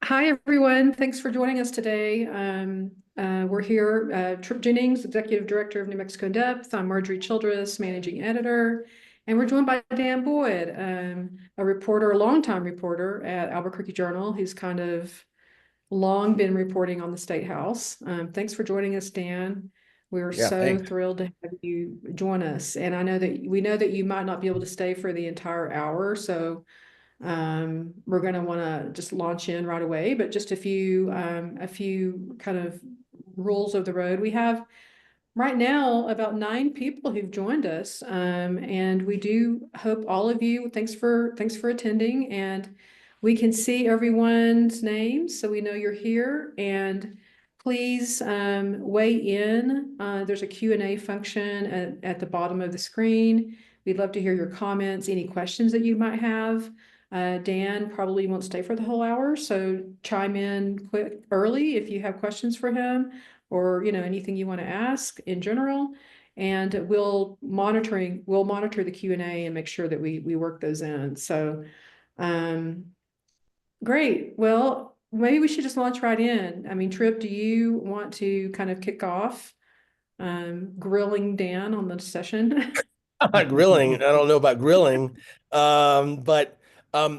Hi, everyone. Thanks for joining us today. We're here, Trip Jennings, Executive Director of New Mexico in Depth. I'm Marjorie Childress, Managing Editor. And we're joined by Dan Boyd, a reporter, a longtime reporter at Albuquerque Journal. He's kind of long been reporting on the State House. Thanks for joining us, Dan. We're Yeah, so thanks. thrilled to have you join us. And I know that we know that you might not be able to stay for the entire hour, so we're going to want to just launch in right away, but just a few kind of rules of the road. We have right now about 9 people who've joined us, and we do hope all of you. Thanks for attending, and we can see everyone's names, so we know you're here. And please weigh in. There's a Q&A function at the bottom of the screen. We'd love to hear your comments, any questions that you might have. Dan probably won't stay for the whole hour, so chime in quick early if you have questions for him or anything you want to ask in general. And we'll monitor the Q&A and make sure that we work those in. So um, great. Well, maybe we should just launch right in. I mean, Trip, do you want to kind of kick off grilling Dan on the session? Grilling. I don't know about grilling. But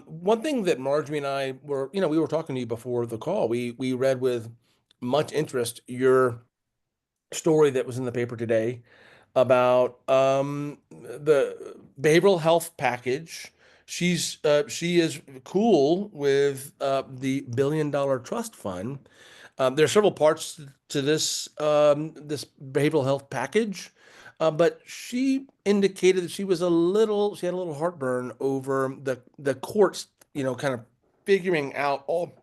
one thing that Marjorie and I were, we were talking to you before the call. We read with much interest your story that was in the paper today about the behavioral health package. She is cool with the $1 billion trust fund. There are several parts to this behavioral health package, but she indicated that she had a little heartburn over the courts, kind of figuring out all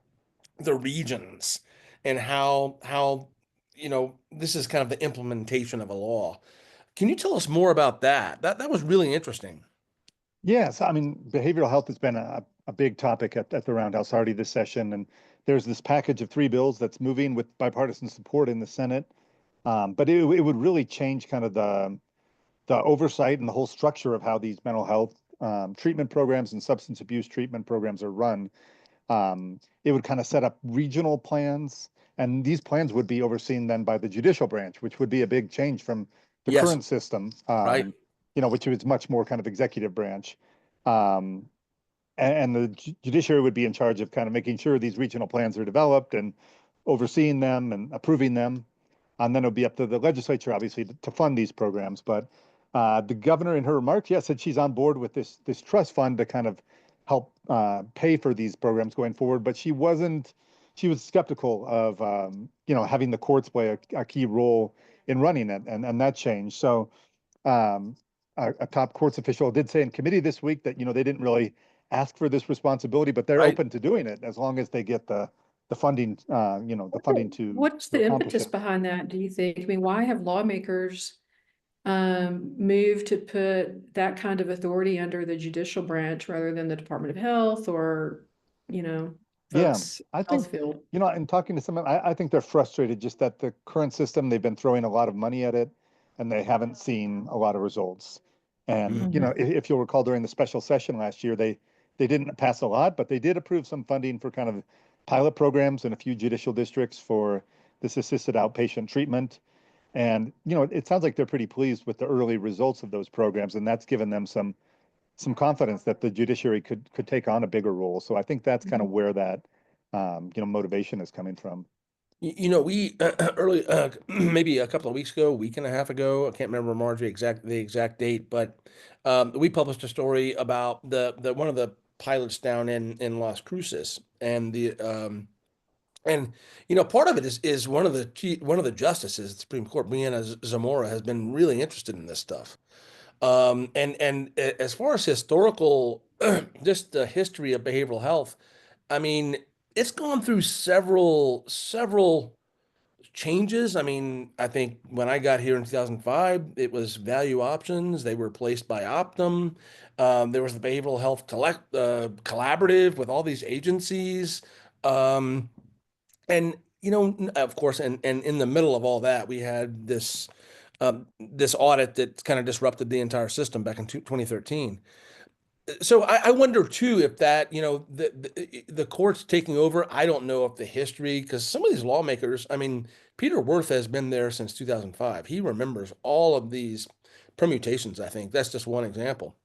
the regions and how this is kind of the implementation of a law. Can you tell us more about that? That was really interesting. Yes, I mean, behavioral health has been a big topic at the Roundhouse already this session. And there's this package of 3 bills that's moving with bipartisan support in the Senate. But it would really change kind of the oversight and the whole structure of how these mental health treatment programs and substance abuse treatment programs are run. It would kind of set up regional plans, and these plans would be overseen then by the judicial branch, which would be a big change from the Yes, current system, right. which is much more kind of executive branch. Um, and the judiciary would be in charge of kind of making sure these regional plans are developed and overseeing them and approving them. And then it would be up to the legislature, obviously, to fund these programs. But the governor, in her remarks, yes, said she's on board with this trust fund to kind of help pay for these programs going forward. But she wasn't. She was skeptical of having the courts play a key role in running it, and that changed. So um, a top courts official did say in committee this week that they didn't really ask for this responsibility, but they're Right. open to doing it as long as they get the funding, the funding What's to the accomplish impetus it. behind that, do you think? I mean, why have lawmakers moved to put that kind of authority under the judicial branch rather than the Department of Health or, you know, Yeah, folks I health think, field? in talking to someone, I think they're frustrated just that the current system, they've been throwing a lot of money at it and they haven't seen a lot of results. And, Mhm. Mhm. if you'll recall during the special session last year, they didn't pass a lot, but they did approve some funding for kind of pilot programs in a few judicial districts for this assisted outpatient treatment. And, it sounds like they're pretty pleased with the early results of those programs, and that's given them some confidence that the judiciary could take on a bigger role. So I think that's kind of where that motivation is coming from. We early maybe a couple of weeks ago, a week and a half ago, I can't remember Marjorie the exact date, but we published a story about the one of the pilots down in Las Cruces and part of it is one of the justices at the Supreme Court, Brianna Zamora, has been really interested in this stuff. As far as historical, just the history of behavioral health, I mean, it's gone through several changes. I mean, I think when I got here in 2005, it was Value Options. They were replaced by Optum. There was the Behavioral Health Collaborative with all these agencies. Um, of course, and in the middle of all that, we had this audit that kind of disrupted the entire system back in 2013. So I wonder too if that, the courts taking over, I don't know if the history, because some of these lawmakers, I mean, Peter Worth has been there since 2005. He remembers all of these permutations, I think. That's just one example.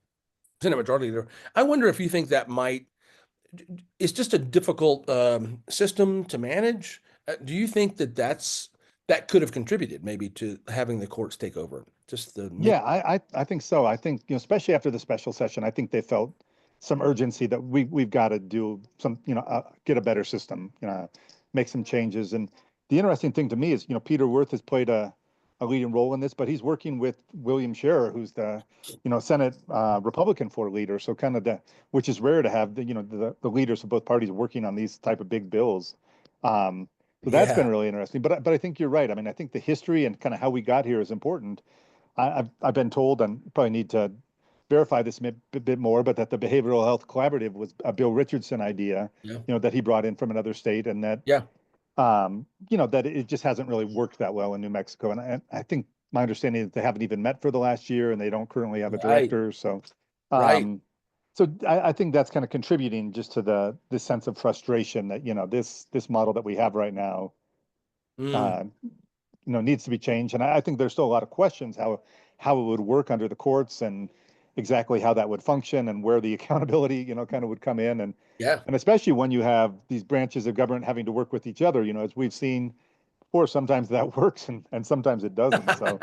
Senate Majority Leader. I wonder if you think that might, it's just a difficult system to manage. Do you think that that could have contributed maybe to having the courts take over? Just the Yeah, I think so. I think, especially after the special session, I think they felt some urgency that we've got to do some, get a better system, make some changes. And the interesting thing to me is, Peter Worth has played a leading role in this, but he's working with William Scherer, who's the, Senate Republican floor leader. So kind of which is rare to have the leaders of both parties working on these type of big bills. Um, so that's been yeah, really interesting. But I think you're right. I mean, I think the history and kind of how we got here is important. I've been told, and probably need to verify this a bit more, but that the Behavioral Health Collaborative was a Bill Richardson idea, yeah, that he brought in from another state, and that yeah. that it just hasn't really worked that well in New Mexico. And I think my understanding is they haven't even met for the last year, and they don't currently have a Right, director. So, right. um, I think that's kind of contributing just to the sense of frustration that this model that we have right now Mm, uh, needs to be changed. And I think there's still a lot of questions how it would work under the courts and exactly how that would function and where the accountability, kind of would come in. yeah. And especially when you have these branches of government having to work with each other, as we've seen before, sometimes that works and sometimes it doesn't. So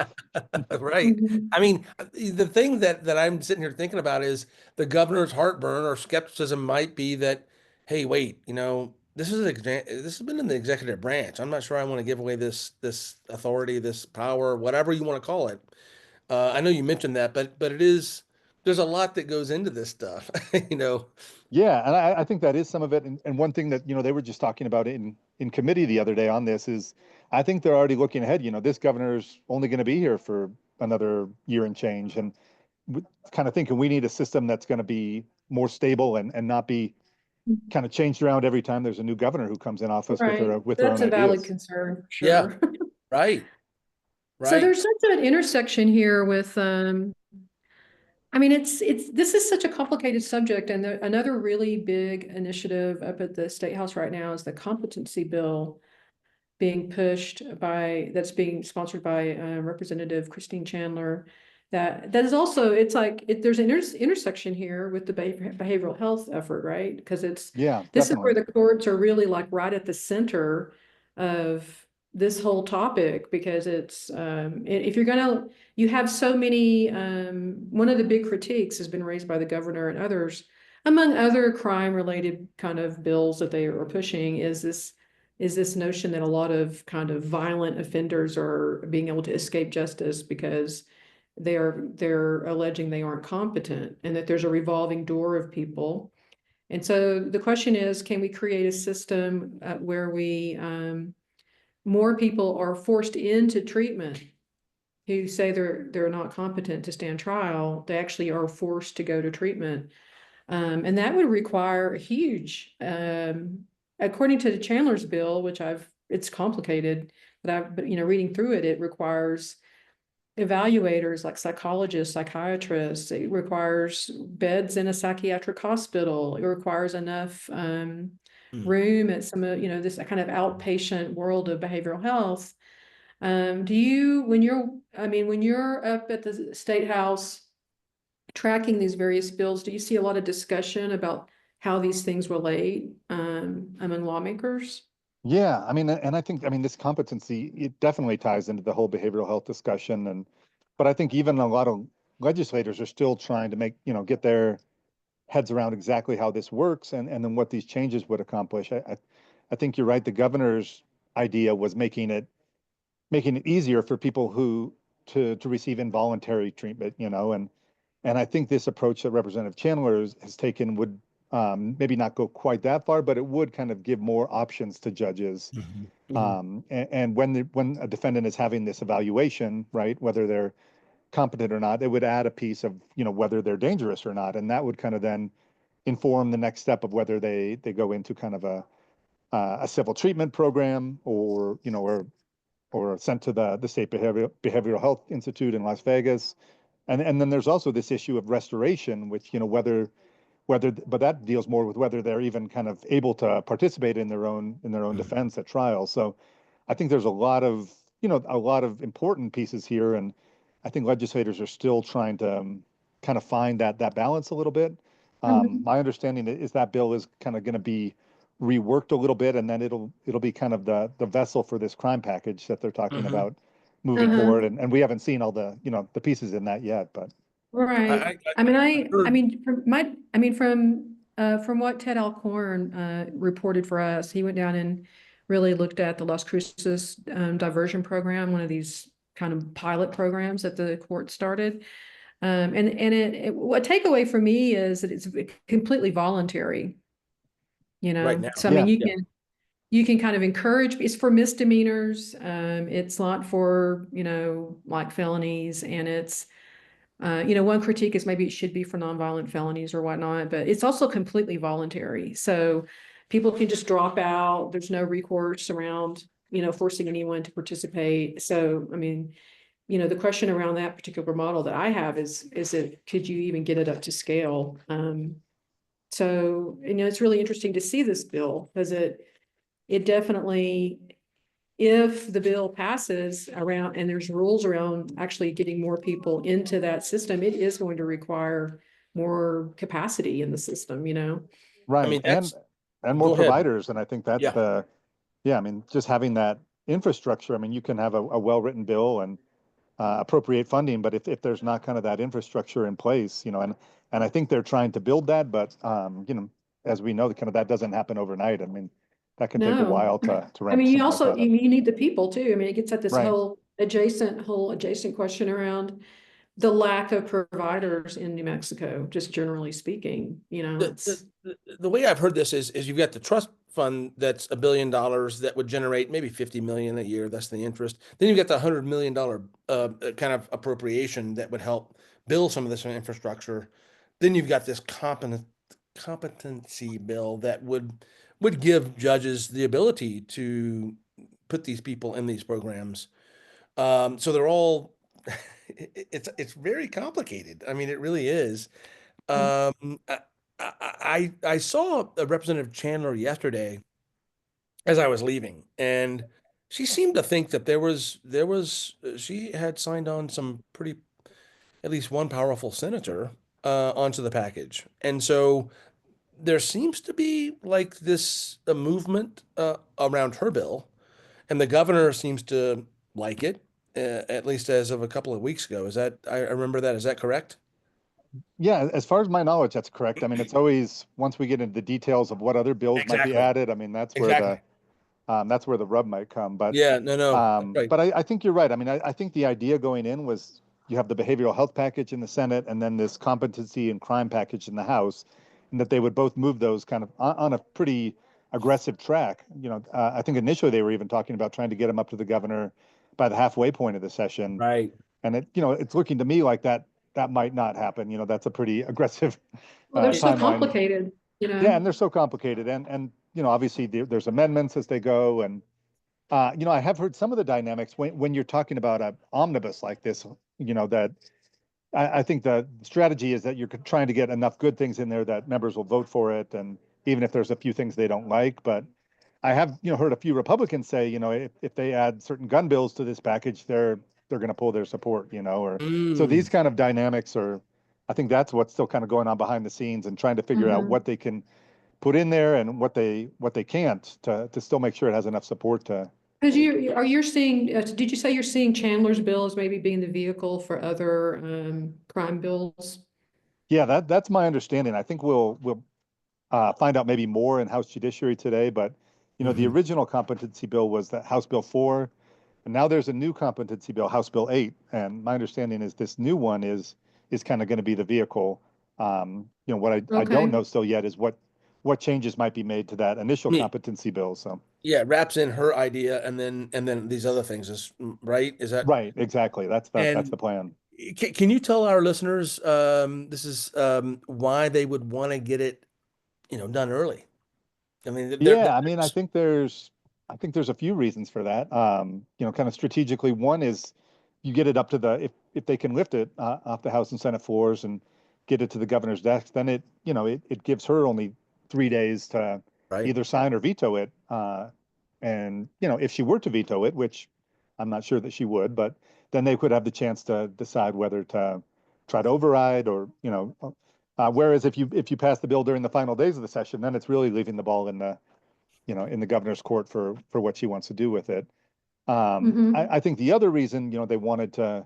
Right. Mhm. I mean, the thing that I'm sitting here thinking about is the governor's heartburn or skepticism might be that, hey, wait, this has been in the executive branch. I'm not sure I want to give away this authority, this power, whatever you want to call it. I know you mentioned that, but there's a lot that goes into this stuff, you know. yeah, and I think that is some of it. And one thing that, they were just talking about in committee the other day on this is I think they're already looking ahead. This governor's only going to be here for another year and change. And kind of thinking we need a system that's going to be more stable and not be kind of changed around every time there's a new governor who comes in office with Right. their That's own a valid ideas. concern, for Yeah, sure. right, So right. there's such an intersection here with, I mean, this is such a complicated subject. And another really big initiative up at the State House right now is the competency bill being pushed that's being sponsored by Representative Christine Chandler. That is also, it's like, there's an intersection here with the behavioral health effort, right? Because Yeah, this is where definitely. the courts are really like right at the center of this whole topic, because if you're gonna, you have so many, one of the big critiques has been raised by the governor and others, among other crime related kind of bills that they are pushing, is this notion that a lot of kind of violent offenders are being able to escape justice because they're alleging they aren't competent, and that there's a revolving door of people. And so the question is, can we create a system where we more people are forced into treatment who say they're not competent to stand trial? They actually are forced to go to treatment, and that would require a huge, according to the Chandler's bill, which it's complicated, but reading through it, it requires evaluators like psychologists, psychiatrists. It requires beds in a psychiatric hospital. It requires enough Mm. room at some of, this kind of outpatient world of behavioral health. Do you, when you're up at the State House tracking these various bills, do you see a lot of discussion about how these things relate among lawmakers? Yeah, I mean, and I think, this competency, it definitely ties into the whole behavioral health discussion. But I think even a lot of legislators are still trying to get their heads around exactly how this works and then what these changes would accomplish. I think you're right. The governor's idea was making it easier for people who to receive involuntary treatment, and I think this approach that Representative Chandler has taken would maybe not go quite that far, but it would kind of give more options to judges. Mhm, mhm. And when a defendant is having this evaluation, right, whether they're competent or not, it would add a piece of, whether they're dangerous or not, and that would kind of then inform the next step of whether they go into kind of a civil treatment program or or sent to the State Behavioral Health Institute in Las Vegas. And then there's also this issue of restoration, which, whether but that deals more with whether they're even kind of able to participate in their own defense at trial. So I think there's a lot of, a lot of important pieces here, and I think legislators are still trying to kind of find that balance a little bit. Mhm. My understanding is that bill is kind of going to be reworked a little bit, and then it'll be kind of the vessel for this crime package that they're talking Mhm. about moving Uh-huh. forward. And we haven't seen all the, the pieces in that yet, but Right. I mean, I heard, mean, from what Ted Alcorn reported for us, he went down and really looked at the Las Cruces diversion program, one of these kind of pilot programs that the court started. What takeaway for me is that it's completely voluntary, right now. So I mean, yeah, you can kind of encourage, it's for misdemeanors. It's not for, like felonies, and it's one critique is maybe it should be for nonviolent felonies or whatnot, but it's also completely voluntary. So people can just drop out. There's no recourse around, forcing anyone to participate. So, I mean, the question around that particular model that I have is it, could you even get it up to scale? So, it's really interesting to see this bill because it definitely, if the bill passes around and there's rules around actually getting more people into that system, it is going to require more capacity in the system. I right. mean, And more go ahead. providers. And I think that's Yeah. yeah, I mean, just having that infrastructure, I mean, you can have a well-written bill and appropriate funding, but if there's not kind of that infrastructure in place, and I think they're trying to build that, but as we know, kind of that doesn't happen overnight. I mean, that can take a No, while to I ramp mean, something like that up. you need the people too. I mean, it gets at this Right. whole adjacent question around the lack of providers in New Mexico, just generally speaking, it's. The way I've heard this is you've got the trust fund that's $1 billion that would generate maybe 50 million a year. That's the interest. Then you've got the $100 million kind of appropriation that would help build some of this infrastructure. Then you've got this competency bill that would give judges the ability to put these people in these programs. So they're all it's very complicated. I mean, it really is. Um, I, I saw Representative Chandler yesterday as I was leaving, and she seemed to think that she had signed on some pretty, at least one powerful senator onto the package, and so there seems to be like this a movement around her bill, and the governor seems to like it, at least as of a couple of weeks ago. Is that I remember that? Is that correct? Yeah, as far as my knowledge, that's correct. I mean, it's always once we get into the details of what other bills might be Exactly. added. I mean, Exactly. that's where the rub might come. But Yeah. No. No. That's right. I think you're right. I mean, I think the idea going in was you have the behavioral health package in the Senate and then this competency and crime package in the House, and that they would both move those kind of on a pretty aggressive track. I think initially they were even talking about trying to get them up to the governor by the halfway point of the session. Right. And it's looking to me like that might not happen. That's a pretty aggressive Well, they're so timeline. complicated, Yeah, and they're so complicated, and obviously there's amendments as they go, and I have heard some of the dynamics when you're talking about a omnibus like this, that I think the strategy is that you're trying to get enough good things in there that members will vote for it, and even if there's a few things they don't like. But I have, heard a few Republicans say, if they add certain gun bills to this package, they're going to pull their support, or so these Mm. kind of dynamics are, I think that's what's still kind of going on behind the scenes and trying to figure out Mhm. what they can put in there and what they can't to still make sure it has enough support to. Because you're seeing, did you say you're seeing Chandler's bill as maybe being the vehicle for other crime bills? Yeah, that's my understanding. I think we'll find out maybe more in House Judiciary today, but the Hmm. original competency bill was the House Bill 4, and now there's a new competency bill, House Bill 8, and my understanding is this new one is kind of going to be the vehicle. What I don't Okay. know still yet is what changes might be made to that initial Neat. competency bill. So Yeah, wraps in her idea and then these other things is right. Is that right, exactly. That's the and plan. can you tell our listeners this is why they would want to get it done early? I mean, Yeah, I mean, I think there's a few reasons for that. Kind of strategically, one is you get it up to if they can lift it off the House and Senate floors and get it to the governor's desk, then it gives her only 3 days to Right. either sign or veto it. And if she were to veto it, which I'm not sure that she would, but then they could have the chance to decide whether to try to override or whereas if you pass the bill during the final days of the session, then it's really leaving the ball in the governor's court for what she wants to do with it. Mhm. I think the other reason they wanted to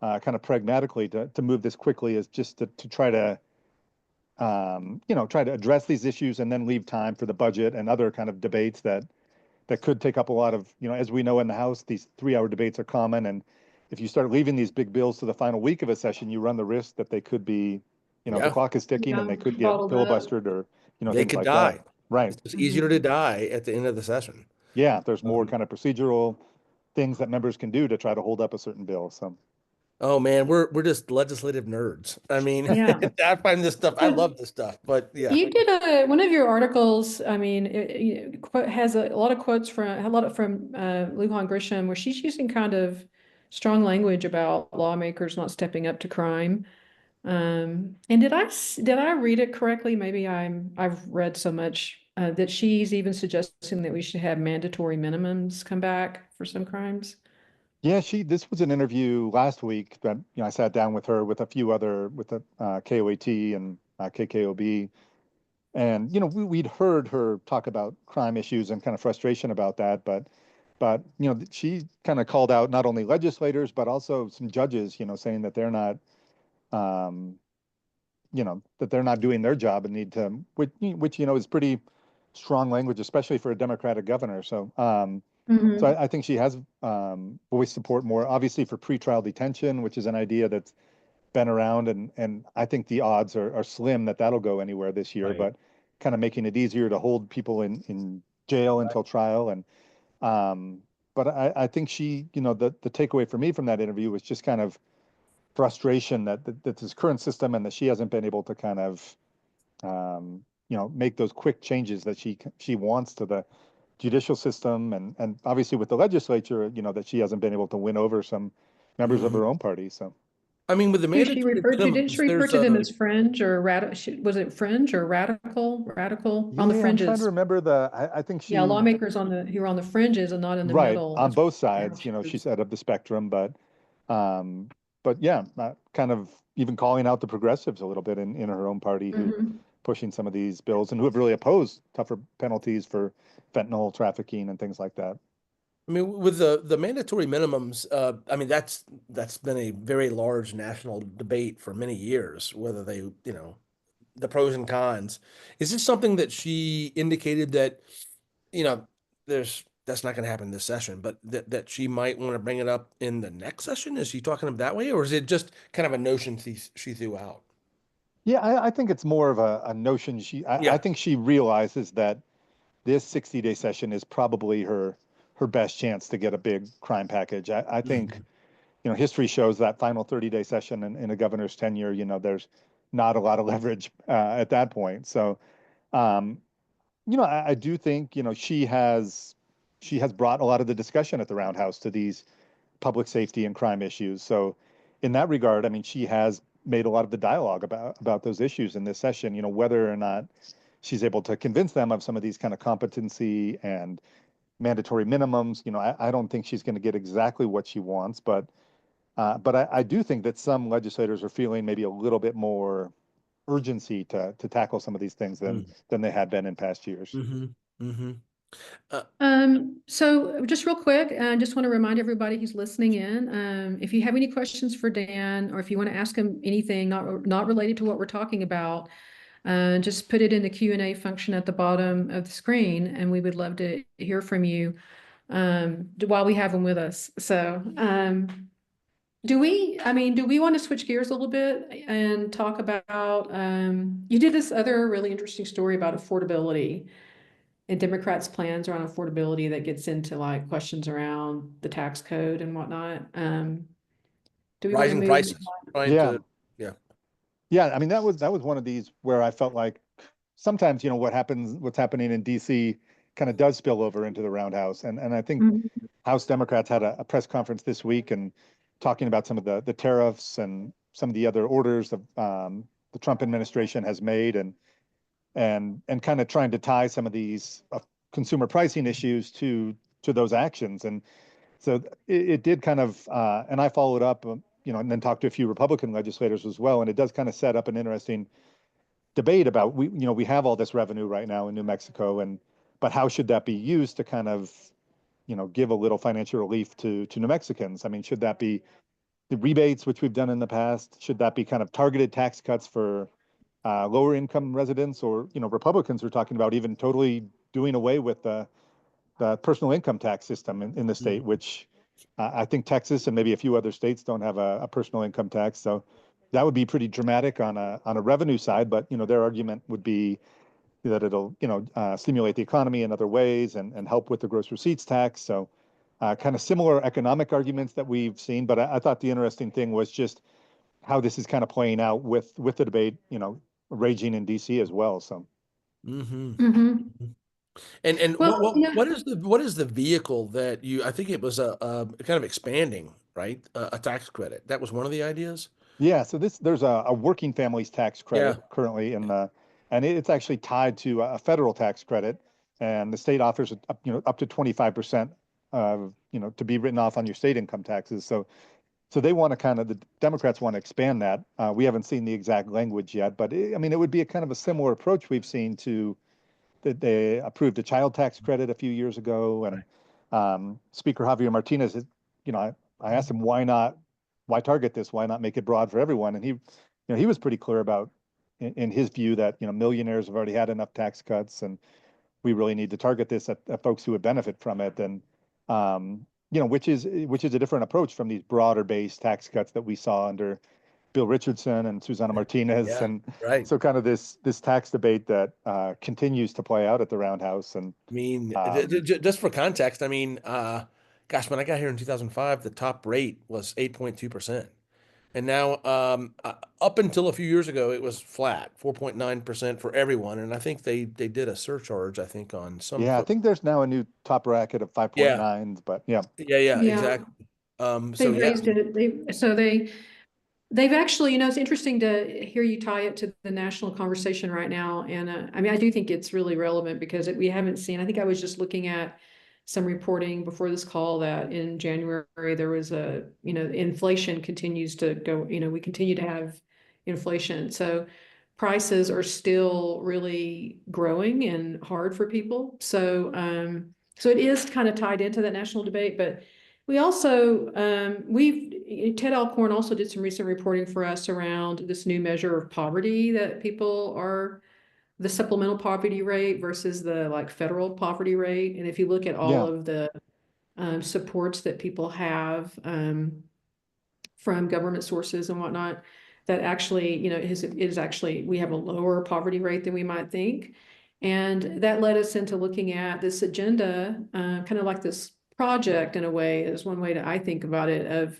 kind of pragmatically to move this quickly is just to try to try to address these issues and then leave time for the budget and other kind of debates that could take up a lot of, as we know in the House, these 3-hour debates are common. And if you start leaving these big bills to the final week of a session, you run the risk that they could be, the Yeah. clock is ticking and Yeah, they could get bottled up. filibustered or, They things could like that. die. Right. It's just easier to Mhm. die at the end of the session. Yeah. There's more Um, kind of procedural things that members can do to try to hold up a certain bill. So, oh man, we're just legislative nerds. I mean, Yeah. I find this stuff, I So love this stuff, but yeah. you did one of your articles. I mean, has a lot of quotes from Lujan Grisham, where she's using kind of strong language about lawmakers not stepping up to crime. And did I read it correctly? Maybe I've read so much that she's even suggesting that we should have mandatory minimums come back for some crimes. yeah, this was an interview last week that, I sat down with her with a few other, with the KOAT and KKOB. And, we'd heard her talk about crime issues and kind of frustration about that, but she kind of called out not only legislators but also some judges, saying that they're not, um, that they're not doing their job and need to, which is pretty strong language, especially for a Democratic governor. So Hmm. I think she has voiced support more, obviously for pretrial detention, which is an idea that's been around, and I think the odds are slim that that'll go anywhere this year. Right. But kind of making it easier to hold people in jail until trial, and um, but I think the takeaway for me from that interview was just kind of frustration that this current system and that she hasn't been able to kind of make those quick changes that she wants to the judicial system, and obviously with the legislature, that she hasn't been able to win over some members of Mhm. her own party. So. I mean, with the Who she mandatory referred to? Didn't she minimums, refer there's to them a, as fringe or radical? Was it fringe or radical? Radical on the Yeah, I'm trying to fringes. remember I think Yeah, she, lawmakers who are on the fringes and not in the right, middle. on That's both how sides, she she was. said, of the spectrum, um, but yeah, kind of even calling out the progressives a little bit in her own party who Mhm. pushing some of these bills and who have really opposed tougher penalties for fentanyl trafficking and things like that. I mean, with the mandatory minimums, I mean, that's been a very large national debate for many years, whether they, the pros and cons. Is this something that she indicated that, you know, that's not going to happen this session, but that she might want to bring it up in the next session? Is she talking that way, or is it just kind of a notion she threw out? Yeah, I think it's more of a notion. I Yeah. think she realizes that this 60-day session is probably her best chance to get a big crime package. I think, Mhm. history shows that final 30-day session in a governor's tenure, there's not a lot of leverage at that point. So, um, I do think, she has brought a lot of the discussion at the Roundhouse to these public safety and crime issues. So, in that regard, I mean, she has made a lot of the dialogue about those issues in this session. Whether or not she's able to convince them of some of these kind of competency and mandatory minimums. I don't think she's going to get exactly what she wants, but I do think that some legislators are feeling maybe a little bit more urgency to tackle some of these things than they had been in past years. Mm-hmm. Mm-hmm. Uh, So just real quick, I just want to remind everybody who's listening in, if you have any questions for Dan, or if you want to ask him anything not related to what we're talking about, just put it in the Q&A function at the bottom of the screen, and we would love to hear from you while we have him with us. So, do we want to switch gears a little bit and talk about, you did this other really interesting story about affordability and Democrats' plans around affordability that gets into like questions around the tax code and whatnot. Do we want to Rising move? prices, trying Yeah. to, yeah. Yeah. I mean, that was one of these where I felt like sometimes, what's happening in DC kind of does spill over into the Roundhouse. And I think Mhm. House Democrats had a press conference this week and talking about some of the tariffs and some of the other orders of the the Trump administration has made, and kind of trying to tie some of these consumer pricing issues to those actions. And so it did kind of, and I followed up, and then talked to a few Republican legislators as well. And it does kind of set up an interesting debate about we have all this revenue right now in New Mexico, but how should that be used to kind of, give a little financial relief to New Mexicans? I mean, should that be the rebates, which we've done in the past? Should that be kind of targeted tax cuts for lower income residents? Or, Republicans are talking about even totally doing away with the personal income tax system in the state, which I think Texas and maybe a few other states don't have a personal income tax. So that would be pretty dramatic on a revenue side. But, their argument would be that it'll, stimulate the economy in other ways and help with the gross receipts tax. So kind of similar economic arguments that we've seen. But I thought the interesting thing was just how this is kind of playing out with the debate, raging in DC as well. So. Mm-hmm. Mm-hmm. And Well, what is the vehicle that I think it was a kind of expanding, right? A tax credit. That was one of the ideas. Yeah, so there's a working families tax Yeah. credit currently and it's actually tied to a federal tax credit, and the state offers up to 25% of, to be written off on your state income taxes. So they want to the Democrats want to expand that. We haven't seen the exact language yet, but I mean, it would be a kind of a similar approach we've seen to that they approved a child tax credit a few years ago. And Speaker Javier Martinez, I asked him why target this? Why not make it broad for everyone? And he was pretty clear about in his view that, millionaires have already had enough tax cuts, and we really need to target this at folks who would benefit from it. And, which is a different approach from these broader based tax cuts that we saw under Bill Richardson and Susana Martinez. Yeah. And Right. so kind of this tax debate that continues to play out at the Roundhouse. And I mean, just for context, I mean, gosh, when I got here in 2005, the top rate was 8.2%. And now, up until a few years ago, it was flat, 4.9% for everyone. And I think they did a surcharge, I think, on some yeah, I folks. think there's now a new top bracket of Yeah. 5.9s, but yeah. Yeah, yeah, exactly. they So yeah. raised it. They've actually, it's interesting to hear you tie it to the national conversation right now. And I mean, I do think it's really relevant because we haven't seen, I think I was just looking at some reporting before this call that in January there was inflation continues to go, we continue to have inflation. So prices are still really growing and hard for people. So it is kind of tied into that national debate, but we also, Ted Alcorn also did some recent reporting for us around this new measure of poverty that people are, the supplemental poverty rate versus the like federal poverty rate. And if you look at all Yeah. of the supports that people have from government sources and whatnot, that actually, is actually, we have a lower poverty rate than we might think. And that led us into looking at this agenda, kind of like this project in a way, is one way to, I think about it, of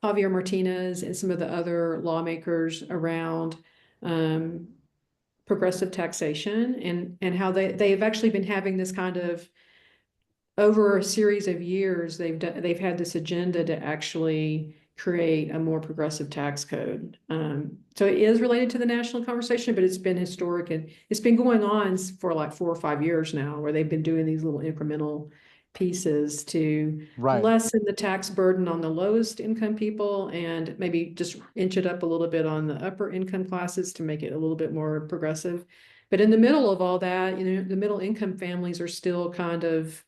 Javier Martinez and some of the other lawmakers around progressive taxation and how they've actually been having this kind of over a series of years, they've had this agenda to actually create a more progressive tax code. So it is related to the national conversation, but it's been historic and it's been going on for like 4 or 5 years now, where they've been doing these little incremental pieces to Right. lessen the tax burden on the lowest income people and maybe just inch it up a little bit on the upper income classes to make it a little bit more progressive. But in the middle of all that, the middle income families are still kind of,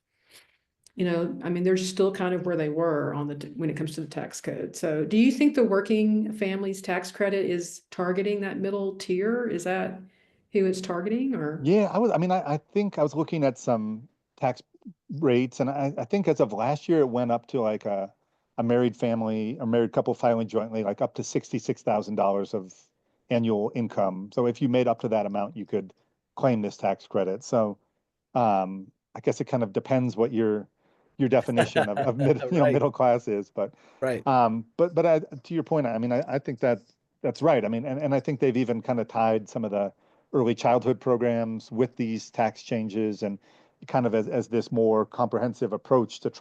I mean, they're still kind of where they were when it comes to the tax code. So do you think the working families tax credit is targeting that middle tier? Is that who it's targeting or? Yeah, I think I was looking at some tax rates, and I think as of last year, it went up to like a married family, a married couple filing jointly, like up to $66,000 of annual income. So if you made up to that amount, you could claim this tax credit. So I guess it kind of depends what your definition of Right. middle class is. But Right. to your point, I mean, I think that's right. I mean, and I think they've even kind of tied some of the early childhood programs with these tax changes, and kind of as this more comprehensive approach to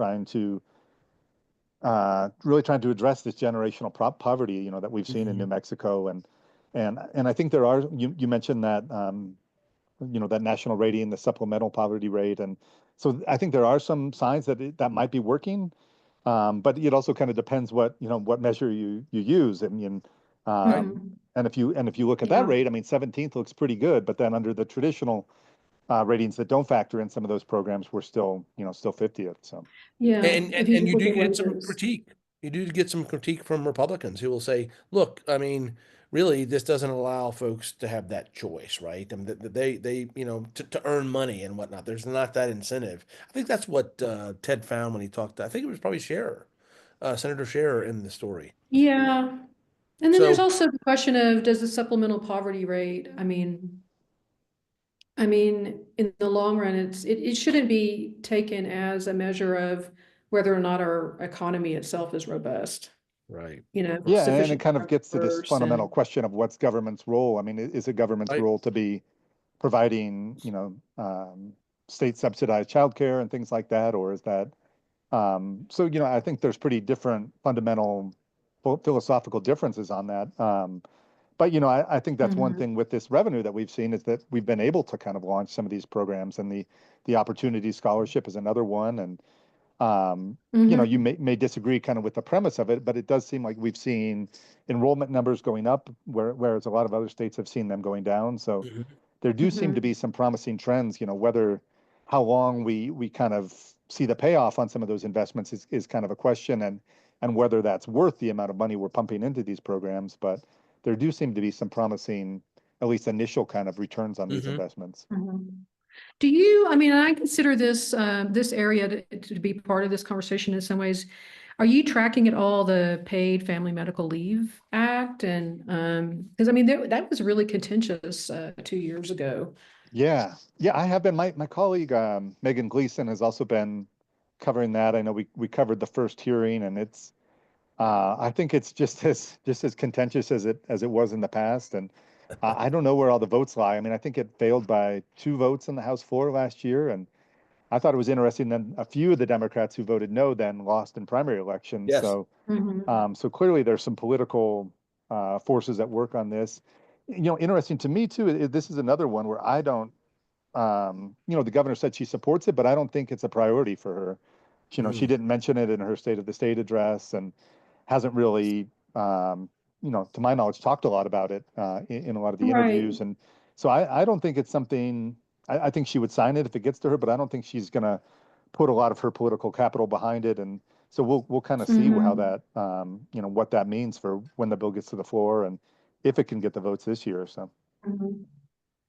really trying to address this generational poverty, that we've seen in New Mhm. Mexico. And I think there are, you mentioned that, that national rating, the supplemental poverty rate. And so I think there are some signs that that might be working. But it also kind of depends what measure you use. I mean, um, Mhm. and if you look at that Yeah. rate, I mean, 17th looks pretty good, but then under the traditional ratings that don't factor in some of those programs, we're still 50th. So Yeah. And, If and you and just you look do at get some wages. critique. You do get some critique from Republicans who will say, "Look, I mean, really, this doesn't allow folks to have that choice, right? I mean, they to earn money and whatnot. There's not that incentive." I think that's what Ted found when he talked. I think it was probably Scherer, Senator Scherer, in the story. Yeah. And then there's So, also the question of, does the supplemental poverty rate, in the long run, it shouldn't be taken as a measure of whether or not our economy itself is robust, right, yeah, and it sufficient kind of gets to this workers fundamental and. question of what's government's role. I mean, is it government's right. role to be providing, state subsidized childcare and things like that, or is that so, I think there's pretty different fundamental philosophical differences on that. But, I think that's one Mhm. thing with this revenue that we've seen is that we've been able to kind of launch some of these programs, and the Opportunity Scholarship is another one. And you Mhm. may disagree kind of with the premise of it, but it does seem like we've seen enrollment numbers going up, whereas a lot of other states have seen them going down. So Mhm. there do seem to Mhm. be some promising trends. Whether how long we kind of see the payoff on some of those investments is kind of a question, and whether that's worth the amount of money we're pumping into these programs. But there do seem to be some promising, at least initial kind of returns on these Mhm. investments. Mhm. I consider this area to be part of this conversation in some ways. Are you tracking at all the Paid Family Medical Leave Act? And, because that was really contentious, 2 years ago. Yeah, yeah, I have been. My colleague Megan Gleason has also been covering that. I know we covered the first hearing, and it's I think it's just as contentious as it was in the past. And I don't know where all the votes lie. I mean, I think it failed by 2 votes on the House floor last year, and I thought it was interesting that a few of the Democrats who voted no then lost in primary elections. Yes. So clearly there's some political forces at work on this. Interesting to me too. This is another one where I don't the governor said she supports it, but I don't think it's a priority for her. She Mm. didn't mention it in her State of the State address, and hasn't really, to my knowledge, talked a lot about it in a lot of the Right. interviews. And so I don't think it's something. I think she would sign it if it gets to her, but I don't think she's gonna put a lot of her political capital behind it. And so we'll kind of see how Mhm. that, what that means for when the bill gets to the floor, and if it can get the votes this year. So Mhm.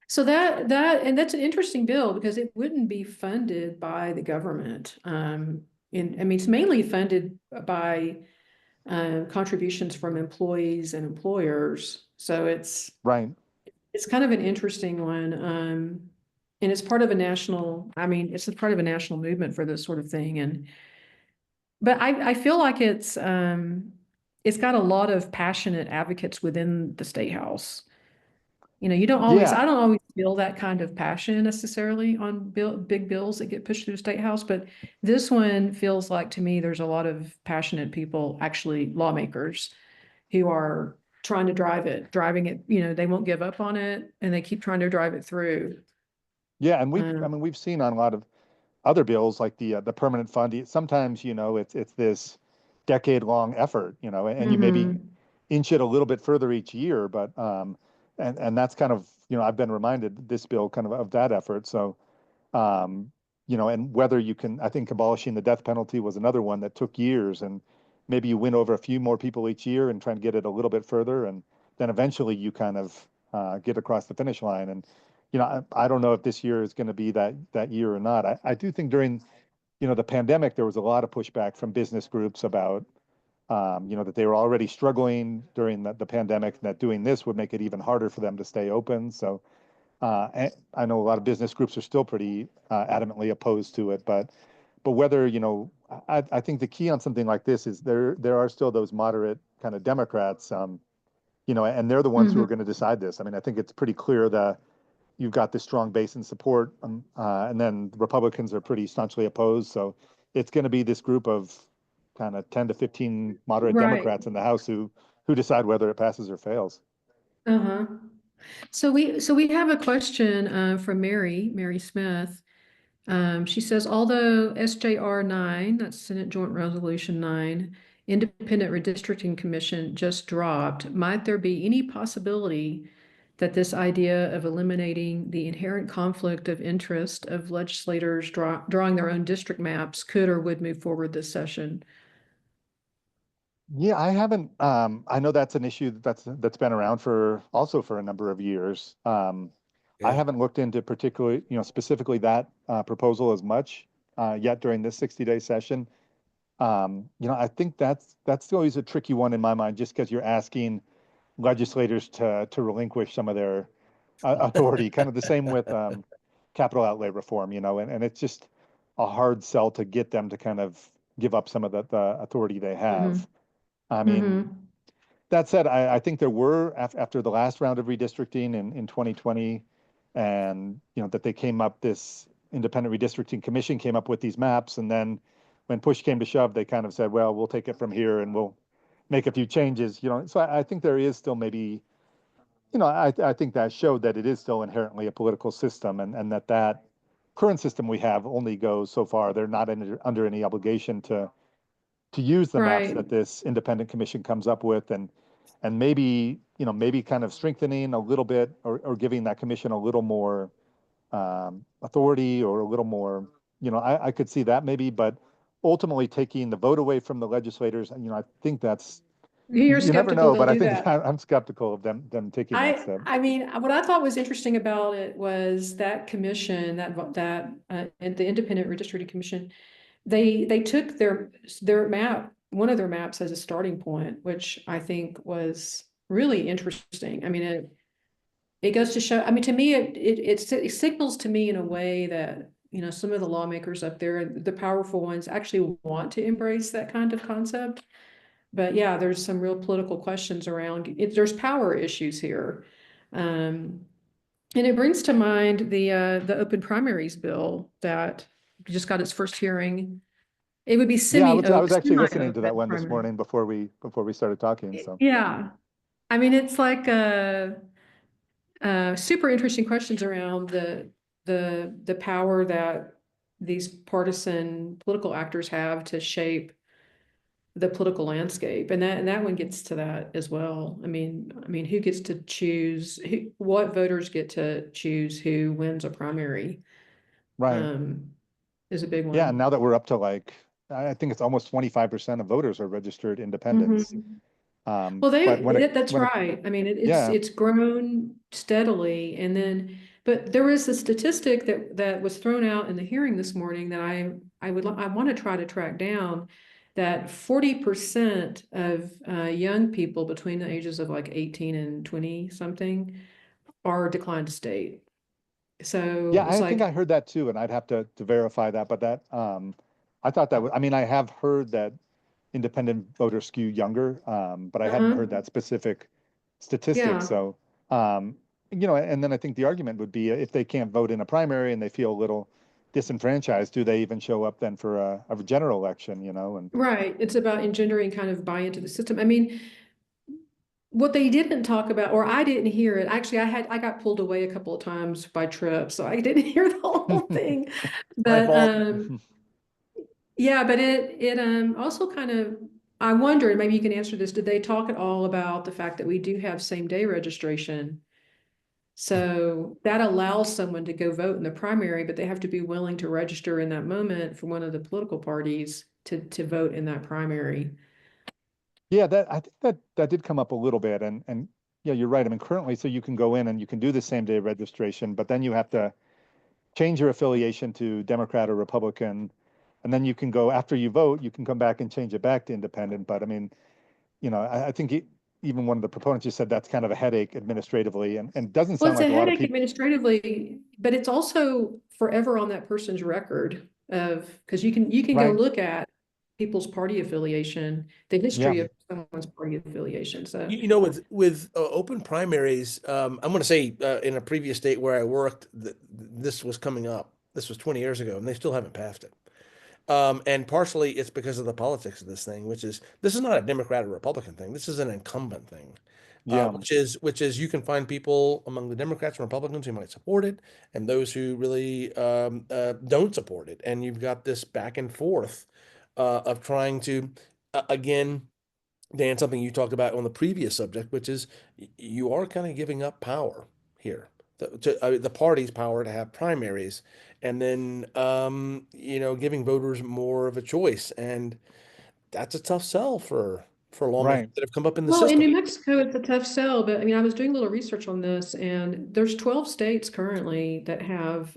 So and that's an interesting bill because it wouldn't be funded by the government. It's mainly funded by contributions from employees and employers. So right. it's kind of an interesting one. And it's part of a national, it's a part of a national movement for this sort of thing. But I feel like it's got a lot of passionate advocates within the state house. Yeah. I don't always feel that kind of passion necessarily on big bills that get pushed through the state house, but this one feels like to me there's a lot of passionate people, actually lawmakers, who are trying to driving it, they won't give up on it and they keep trying to drive it through. Yeah, and I Um, mean, we've seen on a lot of other bills like the permanent fund. Sometimes, it's this decade-long effort, and you maybe mhm. inch it a little bit further each year, but and that's kind of, I've been reminded this bill kind of that effort. So um, and whether you can, I think abolishing the death penalty was another one that took years, and maybe you win over a few more people each year and try and get it a little bit further, and then eventually you kind of get across the finish line. And I don't know if this year is going to be that year or not. I do think during the pandemic there was a lot of pushback from business groups about that they were already struggling during the pandemic, and that doing this would make it even harder for them to stay open. So I know a lot of business groups are still pretty adamantly opposed to it, but whether, I think the key on something like this is there are still those moderate kind of Democrats, and they're the ones who Mhm. are going to decide this. I mean, I think it's pretty clear that you've got this strong base in support, and then the Republicans are pretty staunchly opposed. So it's going to be this group of kind of 10 to 15 moderate Right. Democrats in the House who decide whether it passes or fails. Uh-huh. So we have a question from Mary Smith. She says, although SJR 9, that's Senate Joint Resolution 9, Independent Redistricting Commission just dropped, might there be any possibility that this idea of eliminating the inherent conflict of interest of legislators drawing their own district maps could or would move forward this session? Yeah, I haven't, I know that's an issue that's been around for also for a number of years. I Yeah. haven't looked into particularly, specifically that proposal as much yet during this 60-day session. I think that's always a tricky one in my mind, just because you're asking legislators to relinquish some of their authority, kind of the same with capital outlay reform, and it's just a hard sell to get them to kind of give up some of the authority they Mm-hmm. have. I mean, Mm-hmm. that said, I think there were after the last round of redistricting in 2020, and that they came up, this independent redistricting commission came up with these maps, and then when push came to shove, they kind of said, well, we'll take it from here and we'll make a few changes. So I think there is still maybe, I think that showed that it is still inherently a political system, and that current system we have only goes so far. They're not under any obligation to use the maps Right. that this independent commission comes up with, and maybe kind of strengthening a little bit, or giving that commission a little more authority, or a little more, I could see that maybe, but ultimately taking the vote away from the legislators, I think that's, You're you never skeptical know, they'll but I do think that. I'm skeptical of them taking that I step. I mean, what I thought was interesting about it was that commission, and the Independent Redistricting Commission, they took their map, one of their maps as a starting point, which I think was really interesting. I mean, it goes to show, I mean, to me, it signals to me in a way that, some of the lawmakers up there, the powerful ones, actually want to embrace that kind of concept. But yeah, there's some real political questions around it. There's power issues here. Um, and it brings to mind the open primaries bill that just got its first hearing. It would be Yeah, I was actually listening to that semi-open one this primary. morning before we started talking. So Yeah. I mean, it's like super interesting questions around the power that these partisan political actors have to shape the political landscape, and that one gets to that as well. I mean, who gets to choose what voters get to choose who wins a primary, right. um, is a big Yeah, and one. now that we're up to like, I think it's almost 25% of voters are registered independents. Mhm. Um, Well, but that's when it right. I mean, it's yeah, it's grown steadily, and then, but there was a statistic that was thrown out in the hearing this morning that I want to try to track down, that 40% of young people between the ages of like 18 and 20 something are declined to state. So yeah, it's I think I like, heard that too, and I'd have to verify that. But I thought that was, I mean, I have heard that independent voters skew younger, but I hadn't uh-huh, heard that specific statistic. yeah. So, and then I think the argument would be, if they can't vote in a primary and they feel a little disenfranchised, do they even show up then for a general election? And Right. It's about engendering kind of buy into the system. I mean, what they didn't talk about, or I didn't hear it, actually, I got pulled away a couple of times by trip, so I didn't hear the whole thing. My But fault. yeah, but it also kind of, I wonder, and maybe you can answer this, did they talk at all about the fact that we do have same day registration? So that allows someone to go vote in the primary, but they have to be willing to register in that moment for one of the political parties to vote in that primary. Yeah, that I think that did come up a little bit, and yeah, you're right. I mean, currently, so you can go in and you can do the same day registration, but then you have to change your affiliation to Democrat or Republican, and then you can go, after you vote, you can come back and change it back to independent. But I mean, I think even one of the proponents just said that's kind of a headache administratively, and doesn't Well, sound it's a like a lot of headache people. administratively, but it's also forever on that person's record of, because you can go Right? look at people's party affiliation, the Yeah. history of someone's party affiliation. So, With open primaries, I'm going to say in a previous state where I worked, this was coming up. This was 20 years ago, and they still haven't passed it. And partially it's because of the politics of this thing, which is this is not a Democrat or Republican thing. This is an incumbent thing. Yeah. which is you can find people among the Democrats and Republicans who might support it, and those who really don't support it. And you've got this back and forth of trying to, again, Dan, something you talked about on the previous subject, which is you are kind of giving up power here, the party's power to have primaries, and then giving voters more of a choice, and that's a tough sell for lawmakers Right. that have come up in the Well, in system. New Mexico, it's a tough sell, but I mean, I was doing a little research on this, and there's 12 states currently that have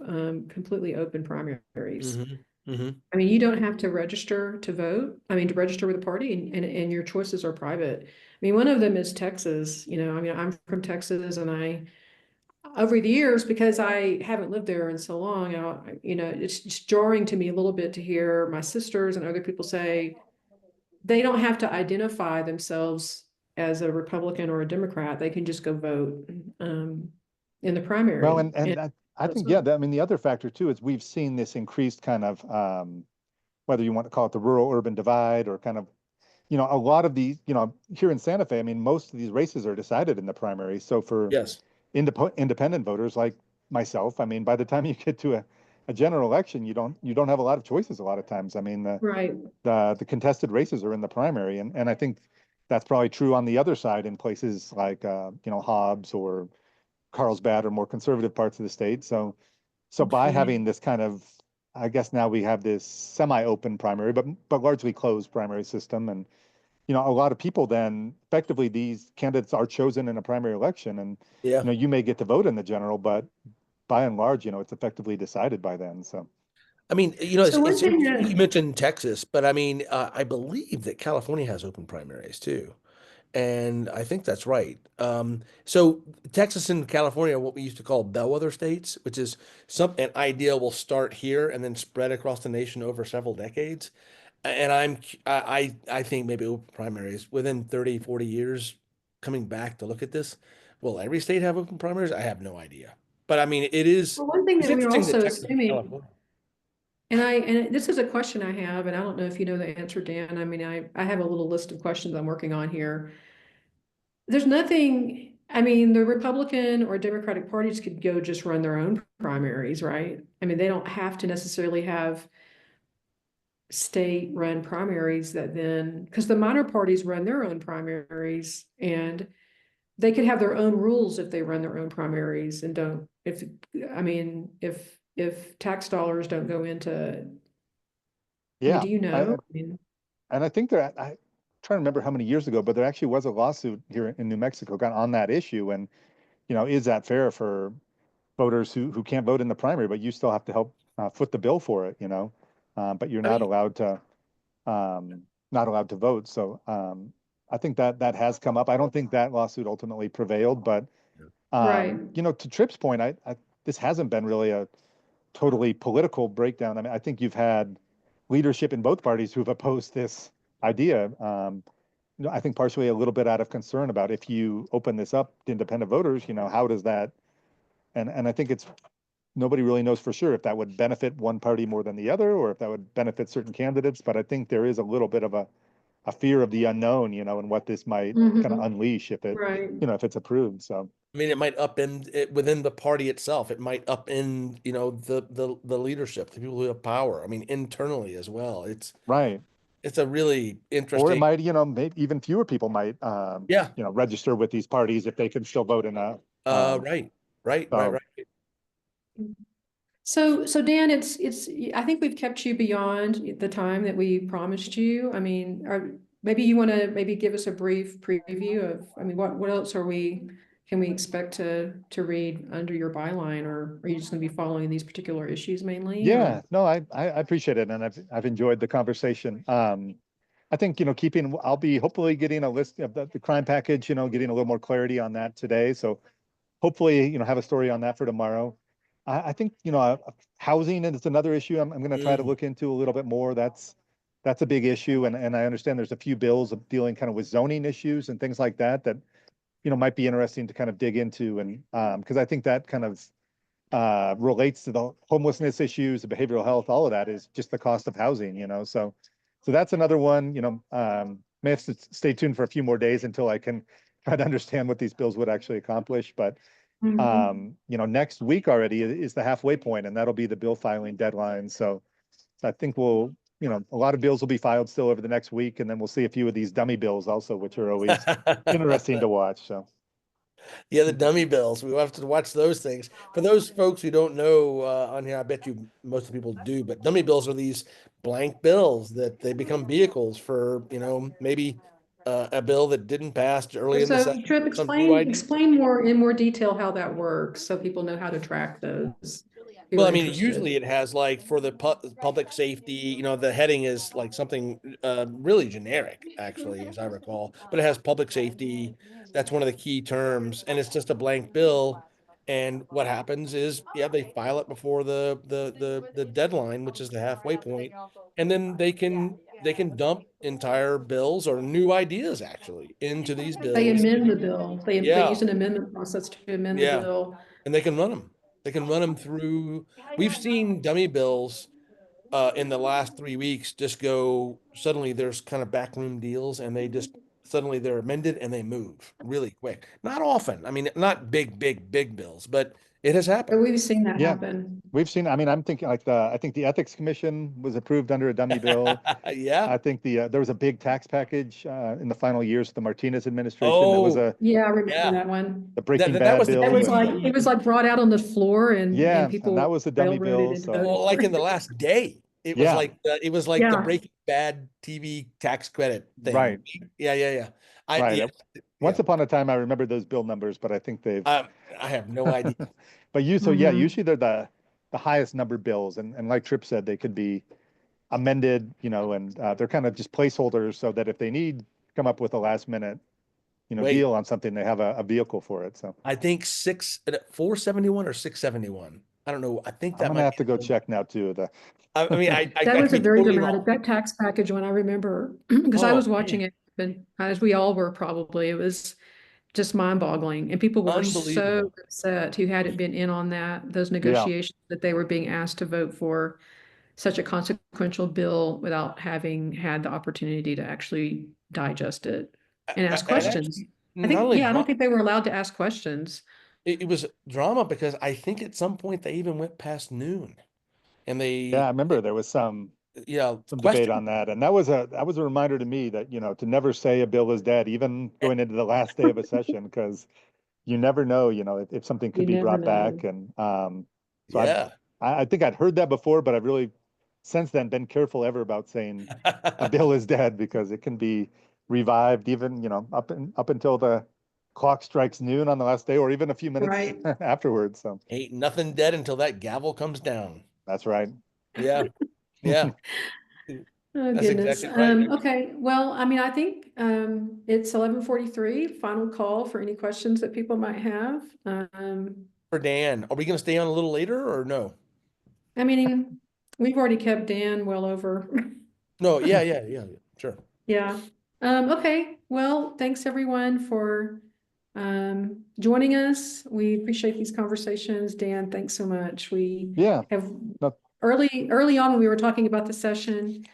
completely open primaries. Hmm. Hmm. I mean, you don't have to register to vote. I mean, to register with a party, and your choices are private. I mean, one of them is Texas. I mean, I'm from Texas, and over the years, because I haven't lived there in so long, it's just jarring to me a little bit to hear my sisters and other people say they don't have to identify themselves as a Republican or a Democrat. They can just go vote in the Well, primary. and And I that's think, yeah, fine. I mean, the other factor too is we've seen this increased kind of, whether you want to call it the rural urban divide or kind of, a lot of these, here in Santa Fe, I mean, most of these races are decided in the primary. So for Yes. independent voters like myself, I mean, by the time you get to a general election, you don't have a lot of choices a lot of times. I mean, Right. the contested races are in the primary, and I think that's probably true on the other side in places like Hobbs or Carlsbad or more conservative parts of the state. So by Right. having this kind of, I guess now we have this semi-open primary, but largely closed primary system, and a lot of people then effectively these candidates are chosen in a primary election, and Yeah. you may get to vote in the general, but by and large, it's effectively decided by then. So I mean, So one it's thing interesting you that, mentioned Texas, but I mean, I believe that California has open primaries too. And I think that's right. So Texas and California are what we used to call bellwether states, which is an idea will start here and then spread across the nation over several decades. And I think maybe open primaries within 30, 40 years coming back to look at this. Will every state have open primaries? I have no idea. But I mean, well, one thing it's that we're interesting that also Texas and assuming, California. and this is a question I have, and I don't know if you know the answer, Dan. I mean, I have a little list of questions I'm working on here. There's nothing, I mean, the Republican or Democratic parties could go just run their own primaries, right? I mean, they don't have to necessarily have state-run primaries that then, because the minor parties run their own primaries, and they could have their own rules if they run their own primaries and don't, I mean, if tax dollars don't go into, I mean, yeah, do you know? I mean, and I think I trying to remember how many years ago, but there actually was a lawsuit here in New Mexico kind of on that issue, and is that fair for voters who can't vote in the primary, but you still have to help foot the bill for it, but you're I not mean, allowed to um, vote. So I think that has come up. I don't think that lawsuit ultimately prevailed, but right. to Tripp's point, I this hasn't been really a totally political breakdown. I mean, I think you've had leadership in both parties who've opposed this idea. I think partially a little bit out of concern about if you open this up to independent voters, how does that, and I think it's nobody really knows for sure if that would benefit one party more than the other or if that would benefit certain candidates. But I think there is a little bit of a fear of the unknown, and what this might kind of Mhm. unleash Right. if it's approved. So I mean, it might upend it within the party itself. It might upend, the leadership, the people who have power. I mean, internally as well. right. It's a really Or it interesting. might, maybe even fewer people might, Yeah. register with these parties if they can still vote in um, Right. Right. Right. so Right. So Dan, I think we've kept you beyond the time that we promised you. I mean, maybe you want to maybe give us a brief preview of, I mean, what else can we expect to read under your byline, or are you just going to be following these particular issues mainly, yeah, or? no, I appreciate it, and I've enjoyed the conversation. I think I'll be hopefully getting a list of the crime package, getting a little more clarity on that today. So hopefully, have a story on that for tomorrow. I think, housing is another issue I'm going to try to Mm. look into a little bit more. That's a big issue. And I understand there's a few bills of dealing kind of with zoning issues and things like that, might be interesting to kind of dig into. And because I think that kind of relates to the homelessness issues, the behavioral health, all of that is just the cost of housing, so that's another one, may have to stay tuned for a few more days until I can try to understand what these bills would actually accomplish. But Mhm. next week already is the halfway point, and that'll be the bill filing deadline. So I think a lot of bills will be filed still over the next week, and then we'll see a few of these dummy bills also, which are always interesting to watch. So Yeah, the dummy bills. We will have to watch those things. For those folks who don't know on here, I bet you most of the people do, but dummy bills are these blank bills that they become vehicles for, maybe a bill that didn't pass early in the So session, Trip, some new idea. explain more in more detail how that works so people know how to track those who Well, are I mean, interested. usually it has like for the public safety, the heading is like something really generic, actually, as I recall, but it has public safety. That's one of the key terms, and it's just a blank bill. And what happens is, yeah, they file it before the deadline, which is the halfway point, and then they can dump entire bills or new ideas actually into these They bills. amend the bill. They Yeah, use an amendment process to amend the yeah, bill. and they can run them. They can run them through. We've seen dummy bills in the last 3 weeks just go suddenly. There's kind of backroom deals, and they just suddenly they're amended and they move really quick. Not often. I mean, not big bills, but it has But happened. we've seen that yeah, happen. we've seen. I mean, I'm thinking like I think the Ethics Commission was approved under a dummy bill. Yeah. I think there was a big tax package in the final years of the Martinez administration. That was Oh, the Yeah, I remember yeah. that one. Breaking That Bad was the That bill, was and like, TV. it was like brought out on the floor and yeah, and that people was the dummy railroaded bill. into So voting Well, for like it. in the last day, yeah, it was like the Yeah. Breaking Bad TV tax credit thing. right, Yeah, yeah, yeah. I right. yeah, Once yeah. upon a time, I remember those bill numbers, but I think they've. I have no idea. But Mhm. usually they're the highest number bills, and like Tripp said, they could be amended, and they're kind of just placeholders so that if they need to come up with a last minute, Wait, deal on something, they have a vehicle for it. So I think 471 or 671. I don't know. I think I'm that gonna might have be to go the number. check now too. I mean, That I was could a be very totally dramatic, wrong. that tax package when I remember, because I Oh was watching man, it, and as we all were probably, it was just mind-boggling. And people were so unbelievable. upset who hadn't been in on those Yeah, negotiations that they were being asked to vote for such a consequential bill without having had the opportunity to actually digest it and ask And questions. actually, I not think, only yeah, I don't drama, think they were allowed to ask questions. it was drama because I think at some point they even went past noon, and yeah. I remember there was some debate question. on that, and that was a reminder to me that to never say a bill is dead, even going into the last day of a session, because you never know, if something could You be never brought know. back. And so Yeah. I think I'd heard that before, but I've really since then been careful ever about saying a bill is dead, because it can be revived even, up until the clock strikes noon on the last day, or even a few minutes Right. afterwards. So Ain't nothing dead until that gavel comes down. that's right. Yeah. Yeah. Oh, That's goodness. exactly right. Okay. Well, I mean, I think, it's 11:43. Final call for any questions that people might have. For Dan, are we going to stay on a little later or no? I mean, we've already kept Dan well over. No. Yeah. Yeah. Yeah. Sure. Yeah. Okay. Well, thanks everyone for joining us. We appreciate these conversations. Dan, thanks so much. We Yeah. have No, early on when we were talking about the session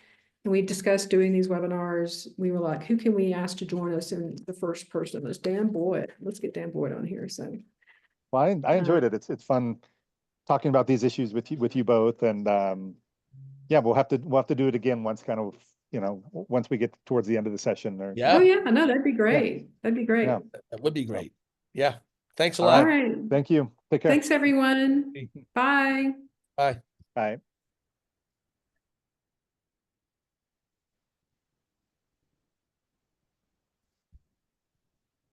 and we discussed doing these webinars, we were like, who can we ask to join us? And the first person was Dan Boyd. Let's get Dan Boyd on here. So well, I uh, enjoyed it. It's fun talking about these issues with you both, and yeah, we'll have to do it again once kind of, once we get towards the end of the session there. oh Yeah. yeah, I know that'd be Yeah, great. That'd be great. yeah. That would be So, great. Yeah. Thanks a all All right. lot. right. Thank you. Take care. Thanks everyone. Bye. Bye. Bye.